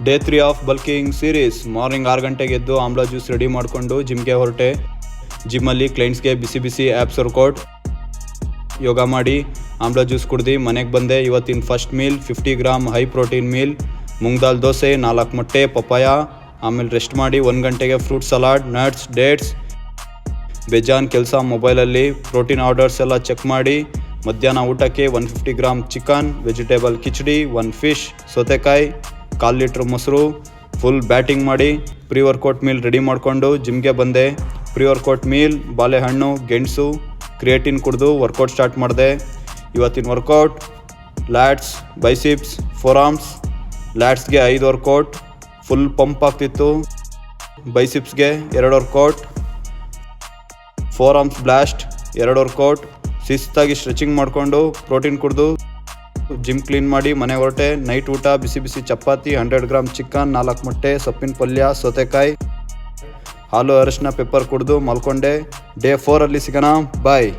Day 3 of bulking series. Morning 6 ಗಂಟೆಗೆ ಎದ್ದು amla juice ready ಮಾಡಿಕೊಂಡು ಜಿಮ್ಗೆ ಹೊರಟೆ. ಜಿಮ್ಮಲ್ಲಿ ಕ್ಲೈಂಟ್ಸ್ಗೆ ಬಿಸಿ ಬಿಸಿ ಆ್ಯಪ್ಸ್ ವರ್ಕೌಟ್, ಯೋಗ ಮಾಡಿ ಆಮ್ಲಾ ಜ್ಯೂಸ್ ಕುಡ್ದು ಮನೆಗೆ ಬಂದೆ. ಇವತ್ತಿನ first meal 50 gram high protein meal, moong dal dosa, 4 ಮೊಟ್ಟೆ, ಪಪಾಯ. ಆಮೇಲೆ ರೆಸ್ಟ್ ಮಾಡಿ 1 ಗಂಟೆಗೆ ಫ್ರೂಟ್ ಸಲಾಡ್, ನಟ್ಸ್, ಡೇಟ್ಸ್. ಬೇಜಾನ್ ಕೆಲಸ ಮೊಬೈಲಲ್ಲಿ. ಪ್ರೋಟೀನ್ ಆರ್ಡರ್ಸ್ ಎಲ್ಲ ಚೆಕ್ ಮಾಡಿ ಮಧ್ಯಾಹ್ನ ಊಟಕ್ಕೆ 150 gram chicken, vegetable khichdi, 1 fish, ಸೌತೆಕಾಯಿ, 1/4 ಲೀಟ್ರ್ ಮೊಸರು. ಫುಲ್ ಬ್ಯಾಟಿಂಗ್ ಮಾಡಿ ಪ್ರೀ ವರ್ಕೌಟ್ ಮೀಲ್ ರೆಡಿ ಮಾಡಿಕೊಂಡು ಜಿಮ್ಗೆ ಬಂದೆ. ಪ್ರೀ ವರ್ಕೌಟ್ ಮೀಲ್, ಬಾಳೆಹಣ್ಣು, ಗೆಣಸು, ಕ್ರಿಯೇಟಿನ್ ಕುಡಿದು ವರ್ಕೌಟ್ ಸ್ಟಾರ್ಟ್ ಮಾಡಿದೆ. ಇವತ್ತಿನ ವರ್ಕೌಟ್ ಲ್ಯಾಟ್ಸ್, ಬೈಸಿಪ್ಸ್, ಫೋರಾಮ್ಸ್. ಲ್ಯಾಟ್ಸ್ಗೆ 5 ವರ್ಕೌಟ್, ಫುಲ್ ಪಂಪ್ ಆಗ್ತಿತ್ತು. ಬೈಸಿಪ್ಸ್ಗೆ 2 ವರ್ಕೌಟ್, ಫೋರಾಮ್ಸ್ ಬ್ಲಾಸ್ಟ್ 2 ವರ್ಕೌಟ್. ಶಿಸ್ತಾಗಿ ಸ್ಟ್ರೆಚಿಂಗ್ ಮಾಡಿಕೊಂಡು ಪ್ರೋಟೀನ್ ಕುಡಿದು ಜಿಮ್ ಕ್ಲೀನ್ ಮಾಡಿ ಮನೆ ಹೊರಟೆ. ನೈಟ್ ಊಟ ಬಿಸಿ ಬಿಸಿ ಚಪಾತಿ, 100 ಗ್ರಾಮ್ ಚಿಕನ್, 4 ಮೊಟ್ಟೆ, ಸೊಪ್ಪಿನ ಪಲ್ಯ, ಸೌತೆಕಾಯಿ, ಹಾಲು, ಅರಿಶಿನ, ಪೆಪ್ಪರ್ ಕುಡಿದು ಮಲ್ಕೊಂಡೆ. ಡೇ 4 ಅಲ್ಲಿ ಸಿಗೋಣ. ಬಾಯ್.